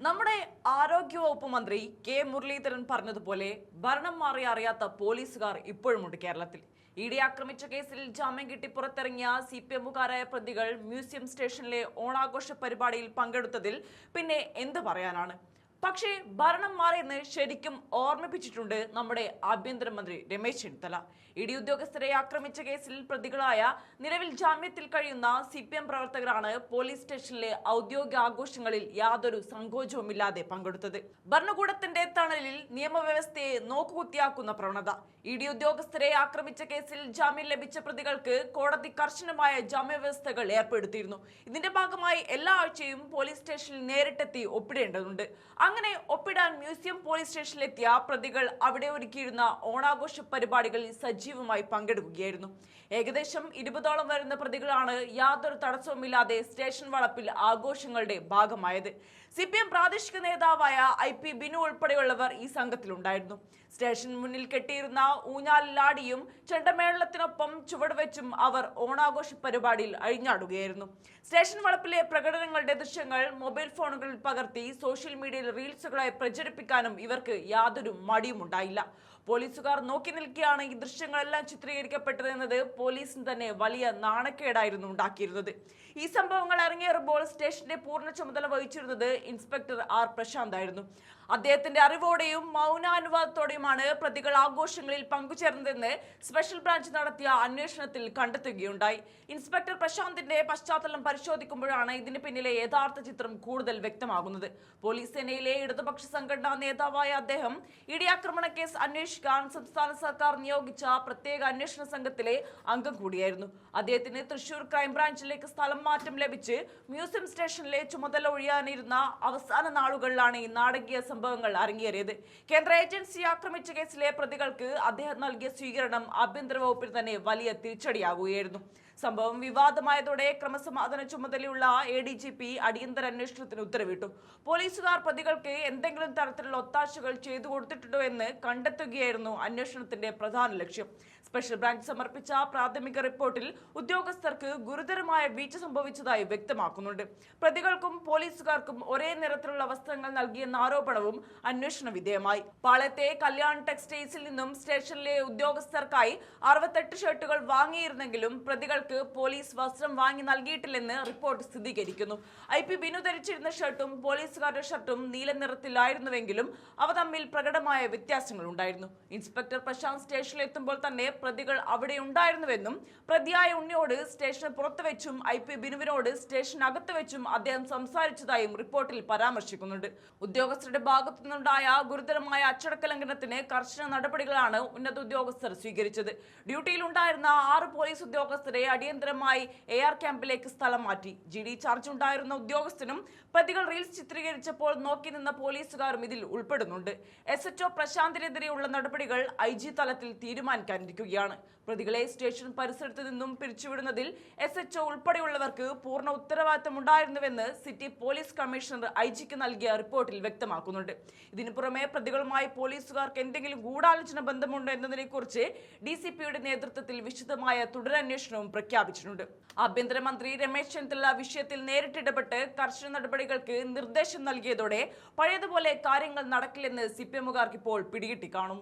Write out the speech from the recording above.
നമ്മുടെ ആരോഗ്യവകുപ്പ് മന്ത്രി കെ മുരളീധരൻ പറഞ്ഞതുപോലെ ഭരണം മാറി അറിയാത്ത പോലീസുകാർ ഇപ്പോഴുമുണ്ട് കേരളത്തിൽ. ഇഡി ആക്രമിച്ച കേസിൽ ജാമ്യം കിട്ടി പുറത്തിറങ്ങിയ CPM-കാരായ പ്രതികൾ മ്യൂസിയം സ്റ്റേഷനിലെ ഓണാഘോഷ പരിപാടിയിൽ പങ്കെടുത്തതിൽ പിന്നെ എന്ത് പറയാനാണ്? പക്ഷേ ഭരണം മാറിയെന്ന് ശരിക്കും ഓർമ്മിപ്പിച്ചിട്ടുണ്ട് നമ്മുടെ ആഭ്യന്തരമന്ത്രി രമേശ് ചെന്നിത്തല. ഇഡി ഉദ്യോഗസ്ഥരെ ആക്രമിച്ച കേസിൽ പ്രതികളായ നിലവിൽ ജാമ്യത്തിൽ കഴിയുന്ന CPM പ്രവർത്തകരാണ് പോലീസ് സ്റ്റേഷനിലെ ഔദ്യോഗിക ആഘോഷങ്ങളിൽ യാതൊരു സങ്കോചവുമില്ലാതെ പങ്കെടുത്തത്. ഭരണകൂടത്തിന്റെ തണലിൽ നിയമവ്യവസ്ഥയെ നോക്കുകുത്തിയാക്കുന്ന പ്രവണത. ഇഡി ഉദ്യോഗസ്ഥരെ ആക്രമിച്ച കേസിൽ ജാമ്യം ലഭിച്ച പ്രതികൾക്ക് കോടതി കർശനമായ ജാമ്യവ്യവസ്ഥകൾ ഏർപ്പെടുത്തിയിരുന്നു. ഇതിന്റെ ഭാഗമായി എല്ലാ ആഴ്ചയും പോലീസ് സ്റ്റേഷനിൽ നേരിട്ടെത്തി ഒപ്പിടേണ്ടതുണ്ട്. അങ്ങനെ ഒപ്പിടാൻ മ്യൂസിയം പോലീസ് സ്റ്റേഷനിലെത്തിയ പ്രതികൾ അവിടെ ഒരുക്കിയിരുന്ന ഓണാഘോഷ പരിപാടികളിൽ സജീവമായി പങ്കെടുക്കുകയായിരുന്നു. ഏകദേശം 20ഓളം വരുന്ന പ്രതികളാണ് യാതൊരു തടസ്സവുമില്ലാതെ സ്റ്റേഷൻ വളപ്പിൽ ആഘോഷങ്ങളുടെ ഭാഗമായത്. CPM പ്രാദേശിക നേതാവായ IP ബിനു ഉൾപ്പെടെയുള്ളവർ ഈ സംഘത്തിലുണ്ടായിരുന്നു. സ്റ്റേഷൻ മുന്നിൽ കെട്ടിയിരുന്ന ഊഞ്ഞാലിലാടിയും ചെണ്ടമേളത്തിനൊപ്പം ചുവടുവെച്ചും അവർ ഓണാഘോഷ പരിപാടിയിൽ അഴിഞ്ഞാടുകയായിരുന്നു. സ്റ്റേഷൻ വളപ്പിലെ പ്രകടനങ്ങളുടെ ദൃശ്യങ്ങൾ മൊബൈൽ ഫോണുകളിൽ പകർത്തി സോഷ്യൽ മീഡിയയിൽ റീൽസുകളായി പ്രചരിപ്പിക്കാനും ഇവർക്ക് യാതൊരു മടിയും ഉണ്ടായില്ല. പോലീസുകാർ നോക്കി നിൽക്കെയാണ് ഈ ദൃശ്യങ്ങളെല്ലാം ചിത്രീകരിക്കപ്പെട്ടത് എന്നത് പോലീസിന് തന്നെ വലിയ നാണക്കേടായിരുന്നു ഉണ്ടാക്കിയിരുന്നത്. ഈ സംഭവങ്ങൾ അരങ്ങേറുമ്പോൾ സ്റ്റേഷന്റെ പൂർണ്ണ ചുമതല വഹിച്ചിരുന്നത് ഇൻസ്പെക്ടർ R പ്രശാന്ത് ആയിരുന്നു. അദ്ദേഹത്തിന്റെ അറിവോടെയും മൗനാനുവാദത്തോടെയുമാണ് പ്രതികൾ ആഘോഷങ്ങളിൽ പങ്കുചേർന്നതെന്ന് സ്പെഷ്യൽ ബ്രാഞ്ച് നടത്തിയ അന്വേഷണത്തിൽ കണ്ടെത്തുകയുണ്ടായി. ഇൻസ്പെക്ടർ പ്രശാന്തിന്റെ പശ്ചാത്തലം പരിശോധിക്കുമ്പോഴാണ് ഇതിന് പിന്നിലെ യഥാർത്ഥ ചിത്രം കൂടുതൽ വ്യക്തമാകുന്നത്. പോലീസ് സേനയിലെ ഇടതുപക്ഷ സംഘടനാ നേതാവായ അദ്ദേഹം ഇഡി ആക്രമണ കേസ് അന്വേഷിക്കാൻ സംസ്ഥാന സർക്കാർ നിയോഗിച്ച പ്രത്യേക അന്വേഷണ സംഘത്തിലെ അംഗം കൂടിയായിരുന്നു. അദ്ദേഹത്തിന് തൃശൂർ ക്രൈംബ്രാഞ്ചിലേക്ക് സ്ഥലം മാറ്റം ലഭിച്ച് മ്യൂസിയം സ്റ്റേഷനിലെ ചുമതല ഒഴിയാനിരുന്ന അവസാന നാളുകളിലാണ് ഈ നാടകീയ സംഭവങ്ങൾ അരങ്ങേറിയത്. കേന്ദ്ര ഏജൻസി ആക്രമിച്ച കേസിലെ പ്രതികൾക്ക് അദ്ദേഹം നൽകിയ സ്വീകരണം ആഭ്യന്തര വകുപ്പിൽ തന്നെ വലിയ തിരിച്ചടിയാകുകയായിരുന്നു. സംഭവം വിവാദമായതോടെ ക്രമസമാധാന ചുമതലയുള്ള ADGP അടിയന്തര അന്വേഷണത്തിന് ഉത്തരവിട്ടു. പോലീസുകാർ പ്രതികൾക്ക് എന്തെങ്കിലും തരത്തിലുള്ള ഒത്താശകൾ ചെയ്തു കൊടുത്തിട്ടുണ്ടോ എന്ന് കണ്ടെത്തുകയായിരുന്നു അന്വേഷണത്തിന്റെ പ്രധാന ലക്ഷ്യം. സ്പെഷ്യൽ ബ്രാഞ്ച് സമർപ്പിച്ച പ്രാഥമിക റിപ്പോർട്ടിൽ ഉദ്യോഗസ്ഥർക്ക് ഗുരുതരമായ വീഴ്ച സംഭവിച്ചതായി വ്യക്തമാക്കുന്നുണ്ട്. പ്രതികൾക്കും പോലീസുകാർക്കും ഒരേ നിറത്തിലുള്ള വസ്ത്രങ്ങൾ നൽകിയെന്ന ആരോപണവും അന്വേഷണ വിധേയമായി. പാളയത്തെ കല്യാൺ ടെക്സ്റ്റൈൽസിൽ നിന്നും സ്റ്റേഷനിലെ ഉദ്യോഗസ്ഥർക്കായി 68 ഷർട്ടുകൾ വാങ്ങിയിരുന്നെങ്കിലും പ്രതികൾക്ക് പോലീസ് വസ്ത്രം വാങ്ങി നൽകിയിട്ടില്ലെന്ന് റിപ്പോർട്ട് സ്ഥിരീകരിക്കുന്നു. IP ബിനു ധരിച്ചിരുന്ന ഷർട്ടും പോലീസുകാരുടെ ഷർട്ടും നീല നിറത്തിലായിരുന്നുവെങ്കിലും അവ തമ്മിൽ പ്രകടമായ വ്യത്യാസങ്ങൾ ഉണ്ടായിരുന്നു. ഇൻസ്പെക്ടർ പ്രശാന്ത് സ്റ്റേഷനിൽ എത്തുമ്പോൾ തന്നെ പ്രതികൾ അവിടെ ഉണ്ടായിരുന്നുവെന്നും പ്രതിയായ ഉണ്ണിയോട് സ്റ്റേഷന് പുറത്തു വെച്ചും IP ബിനുവിനോട് സ്റ്റേഷനകത്ത് വെച്ചും അദ്ദേഹം സംസാരിച്ചതായും റിപ്പോർട്ടിൽ പരാമർശിക്കുന്നുണ്ട്. ഉദ്യോഗസ്ഥരുടെ ഭാഗത്തു നിന്നുണ്ടായ ഗുരുതരമായ അച്ചടക്ക ലംഘനത്തിന് കർശന നടപടികളാണ് ഉന്നത ഉദ്യോഗസ്ഥർ സ്വീകരിച്ചത്. ഡ്യൂട്ടിയിലുണ്ടായിരുന്ന 6 പോലീസ് ഉദ്യോഗസ്ഥരെ അടിയന്തരമായി AR ക്യാമ്പിലേക്ക് സ്ഥലം മാറ്റി. GD ചാർജ് ഉണ്ടായിരുന്ന ഉദ്യോഗസ്ഥനും പ്രതികൾ റീൽസ് ചിത്രീകരിച്ചപ്പോൾ നോക്കി നിന്ന പോലീസുകാരും ഇതിൽ ഉൾപ്പെടുന്നുണ്ട്. SHO പ്രശാന്തിനെതിരെയുള്ള നടപടികൾ IG തലത്തിൽ തീരുമാനിക്കാനിരിക്കുകയാണ്. പ്രതികളെ സ്റ്റേഷൻ പരിസരത്ത് നിന്നും പിരിച്ചുവിടുന്നതിൽ SHO ഉൾപ്പെടെയുള്ളവർക്ക് പൂർണ്ണ ഉത്തരവാദിത്തമുണ്ടായിരുന്നുവെന്ന് സിറ്റി പോലീസ് കമ്മീഷണർ IG-ക്ക് നൽകിയ റിപ്പോർട്ടിൽ വ്യക്തമാക്കുന്നുണ്ട്. ഇതിനു പുറമെ പ്രതികളുമായി പോലീസുകാർക്ക് എന്തെങ്കിലും ഗൂഢാലോചന ബന്ധമുണ്ടോ എന്നതിനെക്കുറിച്ച് DCP-യുടെ നേതൃത്വത്തിൽ വിശദമായ തുടരന്വേഷണവും പ്രഖ്യാപിച്ചിട്ടുണ്ട്. ആഭ്യന്തരമന്ത്രി രമേശ് ചെന്നിത്തല വിഷയത്തിൽ നേരിട്ടിടപെട്ട് കർശന നടപടികൾക്ക് നിർദ്ദേശം നൽകിയതോടെ പഴയതുപോലെ കാര്യങ്ങൾ നടക്കില്ലെന്ന് CPM-കാർക്ക് ഇപ്പോൾ പിടികിട്ടി കാണും.